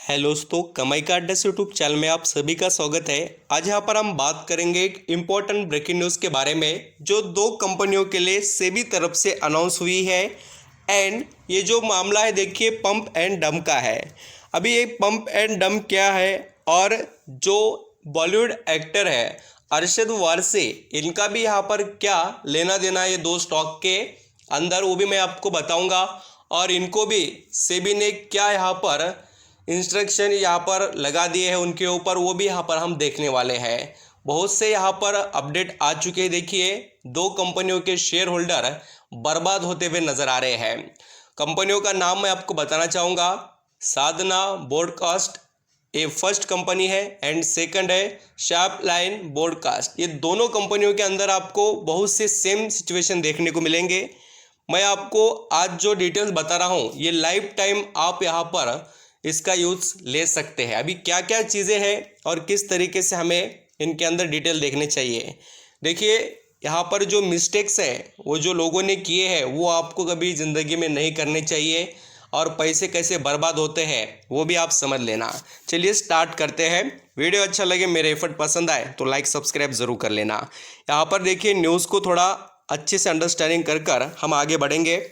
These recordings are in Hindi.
हेलो दोस्तों, कमाई का अड्डा से यूट्यूब चैनल में आप सभी का स्वागत है। आज यहाँ पर हम बात करेंगे एक इम्पोर्टेंट ब्रेकिंग न्यूज़ के बारे में जो दो कंपनियों के लिए सेबी तरफ से अनाउंस हुई है। एंड ये जो मामला है देखिए पंप एंड डंप का है। अभी ये पंप एंड डंप क्या है और जो बॉलीवुड एक्टर है अरशद वारसी, इनका भी यहाँ पर क्या लेना देना है ये दो स्टॉक के अंदर, वो भी मैं आपको बताऊँगा। और इनको भी सेबी ने क्या यहाँ पर इंस्ट्रक्शन यहाँ पर लगा दिए हैं उनके ऊपर, वो भी यहाँ पर हम देखने वाले हैं। बहुत से यहाँ पर अपडेट आ चुके हैं। देखिए दो कंपनियों के शेयर होल्डर बर्बाद होते हुए नजर आ रहे हैं। कंपनियों का नाम मैं आपको बताना चाहूँगा। साधना ब्रॉडकास्ट ये फर्स्ट कंपनी है एंड सेकंड है शार्प लाइन ब्रॉडकास्ट। ये दोनों कंपनियों के अंदर आपको बहुत से सेम सिचुएशन देखने को मिलेंगे। मैं आपको आज जो डिटेल्स बता रहा हूँ ये लाइफ टाइम आप यहाँ पर इसका यूज़ ले सकते हैं। अभी क्या क्या चीज़ें हैं और किस तरीके से हमें इनके अंदर डिटेल देखने चाहिए। देखिए यहाँ पर जो मिस्टेक्स हैं वो जो लोगों ने किए हैं वो आपको कभी ज़िंदगी में नहीं करने चाहिए, और पैसे कैसे बर्बाद होते हैं वो भी आप समझ लेना। चलिए स्टार्ट करते हैं। वीडियो अच्छा लगे, मेरे एफर्ट पसंद आए तो लाइक सब्सक्राइब ज़रूर कर लेना। यहाँ पर देखिए न्यूज़ को थोड़ा अच्छे से अंडरस्टैंडिंग कर हम आगे बढ़ेंगे।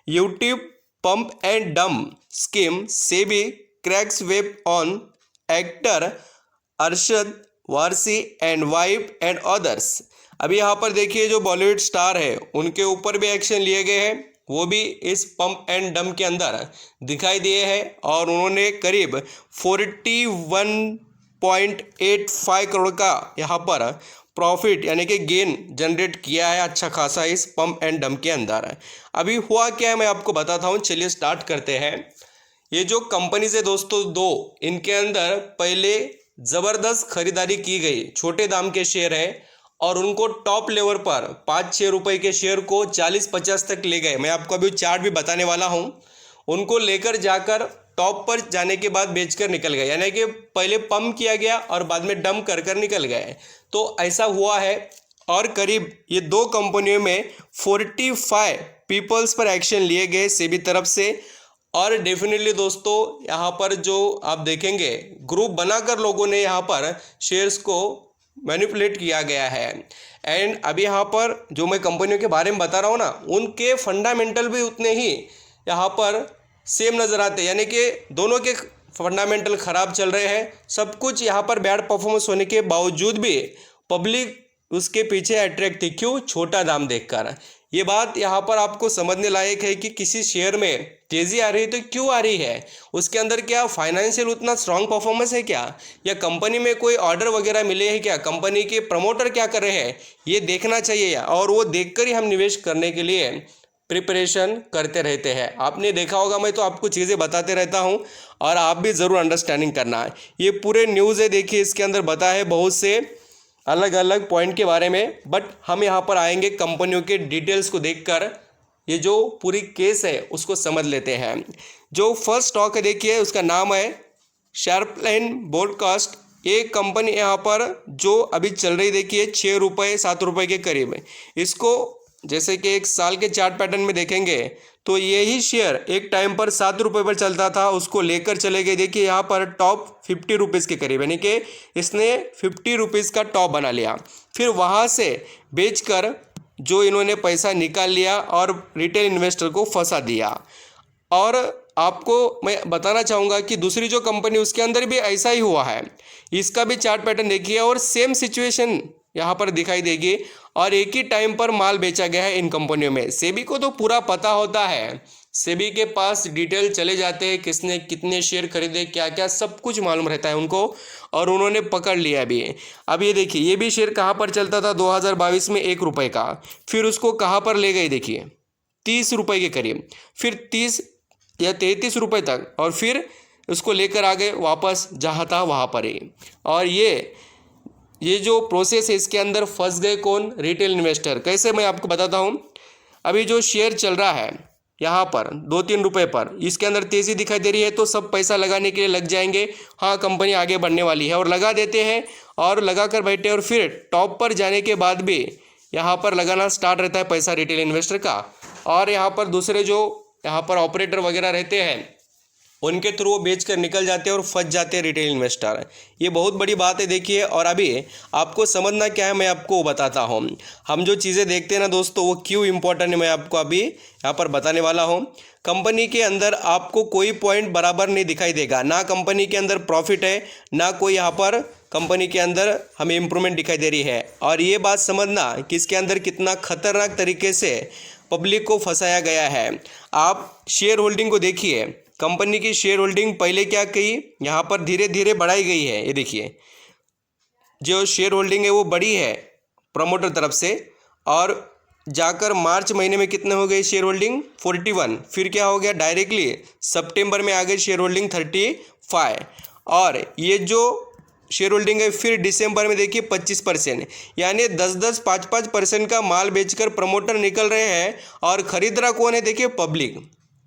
YouTube pump and dump scheme SEBI cracks web on actor Arshad Warsi and wife and others. अभी यहाँ पर देखिए जो बॉलीवुड स्टार है उनके ऊपर भी एक्शन लिए गए हैं, वो भी इस पंप एंड डंप के अंदर दिखाई दिए हैं। और उन्होंने करीब 41.85 करोड़ का यहाँ पर प्रॉफिट यानी कि गेन जनरेट किया है अच्छा खासा इस पंप एंड डंप के अंदर। अभी हुआ क्या है मैं आपको बताता हूँ। चलिए स्टार्ट करते हैं। ये जो कंपनीज है दोस्तों दो, इनके अंदर पहले ज़बरदस्त खरीदारी की गई, छोटे दाम के शेयर है और उनको टॉप लेवल पर 5-6 रुपए के शेयर को 40-50 तक ले गए। मैं आपको अभी चार्ट भी बताने वाला हूँ। उनको लेकर जाकर टॉप पर जाने के बाद बेचकर निकल गए, यानी कि पहले पंप किया गया और बाद में डंप कर कर निकल गए। तो ऐसा हुआ है। और करीब ये दो कंपनियों में 45 पीपल्स पर एक्शन लिए गए सेबी तरफ से। और डेफिनेटली दोस्तों यहाँ पर जो आप देखेंगे ग्रुप बनाकर लोगों ने यहाँ पर शेयर्स को मैनिपुलेट किया गया है। एंड अभी यहाँ पर जो मैं कंपनियों के बारे में बता रहा हूँ ना, उनके फंडामेंटल भी उतने ही यहाँ पर सेम नज़र आते हैं, यानी कि दोनों के फंडामेंटल ख़राब चल रहे हैं। सब कुछ यहाँ पर बैड परफॉर्मेंस होने के बावजूद भी पब्लिक उसके पीछे अट्रैक्ट थी। क्यों? छोटा दाम देखकर। ये बात यहाँ पर आपको समझने लायक है कि किसी शेयर में तेज़ी आ रही है तो क्यों आ रही है, उसके अंदर क्या फाइनेंशियल उतना स्ट्रांग परफॉर्मेंस है क्या, या कंपनी में कोई ऑर्डर वगैरह मिले हैं क्या, कंपनी के प्रमोटर क्या कर रहे हैं, ये देखना चाहिए। और वो देखकर ही हम निवेश करने के लिए प्रिपरेशन करते रहते हैं। आपने देखा होगा, मैं तो आपको चीज़ें बताते रहता हूँ और आप भी ज़रूर अंडरस्टैंडिंग करना है। ये पूरे न्यूज़ है, देखिए इसके अंदर बता है बहुत से अलग अलग पॉइंट के बारे में। बट हम यहाँ पर आएंगे कंपनियों के डिटेल्स को देखकर ये जो पूरी केस है उसको समझ लेते हैं। जो फर्स्ट स्टॉक है देखिए उसका नाम है शार्प लाइन ब्रॉडकास्ट। ये कंपनी यहाँ पर जो अभी चल रही देखिए 6 रुपये 7 रुपये के करीब है। इसको जैसे कि एक साल के चार्ट पैटर्न में देखेंगे तो यही शेयर एक टाइम पर 7 रुपये पर चलता था, उसको लेकर चले गए। देखिए यहाँ पर टॉप 50 रुपीज़ के करीब, यानी कि इसने 50 रुपीज़ का टॉप बना लिया। फिर वहाँ से बेचकर जो इन्होंने पैसा निकाल लिया और रिटेल इन्वेस्टर को फंसा दिया। और आपको मैं बताना चाहूँगा कि दूसरी जो कंपनी उसके अंदर भी ऐसा ही हुआ है। इसका भी चार्ट पैटर्न देखिए और सेम सिचुएशन यहाँ पर दिखाई देगी और एक ही टाइम पर माल बेचा गया है इन कंपनियों में। सेबी को तो पूरा पता होता है, सेबी के पास डिटेल चले जाते हैं, किसने कितने शेयर खरीदे क्या क्या सब कुछ मालूम रहता है उनको, और उन्होंने पकड़ लिया भी। अब ये देखिए ये भी शेयर कहाँ पर चलता था 2022 में 1 रुपये का, फिर उसको कहाँ पर ले गए देखिए 30 रुपये के करीब, फिर 30 या 33 रुपये तक, और फिर उसको लेकर आ गए वापस जहाँ था वहाँ पर ही। और ये जो प्रोसेस है इसके अंदर फंस गए कौन? Retail investor. कैसे मैं आपको बताता हूँ। अभी जो शेयर चल रहा है यहाँ पर 2-3 रुपये पर, इसके अंदर तेज़ी दिखाई दे रही है तो सब पैसा लगाने के लिए लग जाएंगे। हाँ कंपनी आगे बढ़ने वाली है और लगा देते हैं और लगा कर बैठे, और फिर टॉप पर जाने के बाद भी यहाँ पर लगाना स्टार्ट रहता है पैसा रिटेल इन्वेस्टर का। और यहाँ पर दूसरे जो यहाँ पर ऑपरेटर वगैरह रहते हैं उनके थ्रू वो बेच कर निकल जाते हैं और फंस जाते हैं रिटेल इन्वेस्टर। ये बहुत बड़ी बात है देखिए। और अभी आपको समझना क्या है मैं आपको बताता हूँ। हम जो चीज़ें देखते हैं ना दोस्तों वो क्यों इम्पोर्टेंट है मैं आपको अभी यहाँ पर बताने वाला हूँ। कंपनी के अंदर आपको कोई पॉइंट बराबर नहीं दिखाई देगा, ना कंपनी के अंदर प्रॉफिट है ना कोई यहाँ पर कंपनी के अंदर हमें इम्प्रूवमेंट दिखाई दे रही है। और ये बात समझना कि इसके अंदर कितना खतरनाक तरीके से पब्लिक को फंसाया गया है। आप शेयर होल्डिंग को देखिए, कंपनी की शेयर होल्डिंग पहले क्या की यहाँ पर धीरे धीरे बढ़ाई गई है। ये देखिए जो शेयर होल्डिंग है वो बड़ी है प्रमोटर तरफ से, और जाकर मार्च महीने में कितने हो गए शेयर होल्डिंग 41, फिर क्या हो गया डायरेक्टली सितंबर में आ गई शेयर होल्डिंग 35, और ये जो शेयर होल्डिंग है फिर दिसंबर में देखिए 25%, यानी 10-10, 5-5% का माल बेचकर प्रमोटर निकल रहे हैं और खरीद रहा कौन है देखिए पब्लिक,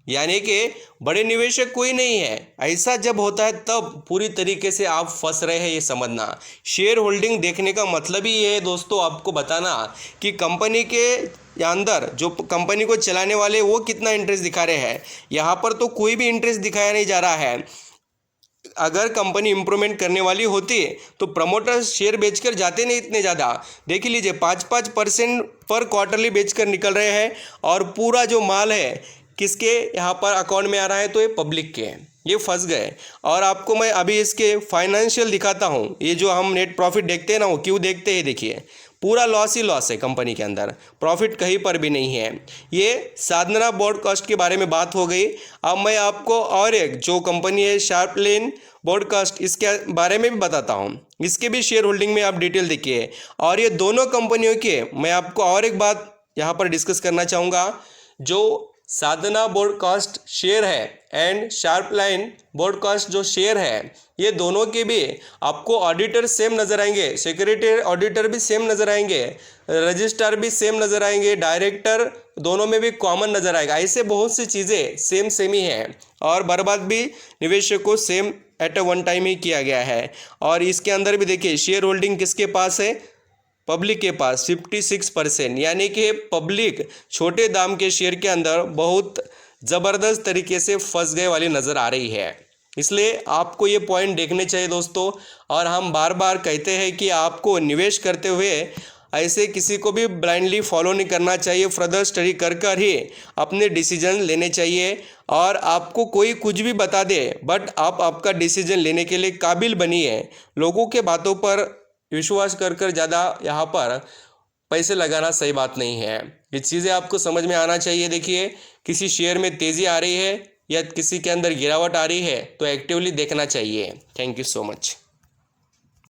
यानी कि बड़े निवेशक कोई नहीं है। ऐसा जब होता है तब पूरी तरीके से आप फंस रहे हैं, ये समझना। शेयर होल्डिंग देखने का मतलब ही ये है दोस्तों आपको बताना कि कंपनी के अंदर जो कंपनी को चलाने वाले वो कितना इंटरेस्ट दिखा रहे हैं। यहाँ पर तो कोई भी इंटरेस्ट दिखाया नहीं जा रहा है। अगर कंपनी इंप्रूवमेंट करने वाली होती तो प्रमोटर शेयर बेचकर जाते नहीं इतने ज़्यादा। देख लीजिए 5-5% पर क्वार्टरली बेचकर निकल रहे हैं, और पूरा जो माल है किसके यहाँ पर अकाउंट में आ रहा है तो ये पब्लिक के हैं। ये फंस गए। और आपको मैं अभी इसके फाइनेंशियल दिखाता हूँ। ये जो हम नेट प्रॉफिट देखते हैं ना वो क्यों देखते हैं, देखिए पूरा लॉस ही लॉस है कंपनी के अंदर, प्रॉफिट कहीं पर भी नहीं है। ये साधना ब्रॉडकास्ट के बारे में बात हो गई। अब मैं आपको और एक जो कंपनी है शार्पलेन ब्रॉडकास्ट, इसके बारे में भी बताता हूँ। इसके भी शेयर होल्डिंग में आप डिटेल देखिए। और ये दोनों कंपनियों के मैं आपको और एक बात यहाँ पर डिस्कस करना चाहूँगा। जो साधना ब्रॉडकास्ट शेयर है एंड शार्पलाइन ब्रॉडकास्ट जो शेयर है, ये दोनों के भी आपको ऑडिटर सेम नज़र आएंगे, सेक्रेटरी ऑडिटर भी सेम नज़र आएंगे, रजिस्ट्रार भी सेम नज़र आएंगे, डायरेक्टर दोनों में भी कॉमन नज़र आएगा। ऐसे बहुत सी चीज़ें सेम ही हैं, और बर्बाद भी निवेशक को same at a one time ही किया गया है। और इसके अंदर भी देखिए शेयर होल्डिंग किसके पास है, पब्लिक के पास 56%, यानी कि पब्लिक छोटे दाम के शेयर के अंदर बहुत ज़बरदस्त तरीके से फंस गए वाली नज़र आ रही है। इसलिए आपको ये पॉइंट देखने चाहिए दोस्तों। और हम बार बार कहते हैं कि आपको निवेश करते हुए ऐसे किसी को भी ब्लाइंडली फॉलो नहीं करना चाहिए, फर्दर स्टडी कर ही अपने डिसीजन लेने चाहिए। और आपको कोई कुछ भी बता दे बट आप आपका डिसीजन लेने के लिए काबिल बनिए। लोगों के बातों पर विश्वास कर ज़्यादा यहाँ पर पैसे लगाना सही बात नहीं है। ये चीज़ें आपको समझ में आना चाहिए। देखिए किसी शेयर में तेज़ी आ रही है या किसी के अंदर गिरावट आ रही है तो एक्टिवली देखना चाहिए। Thank you so much.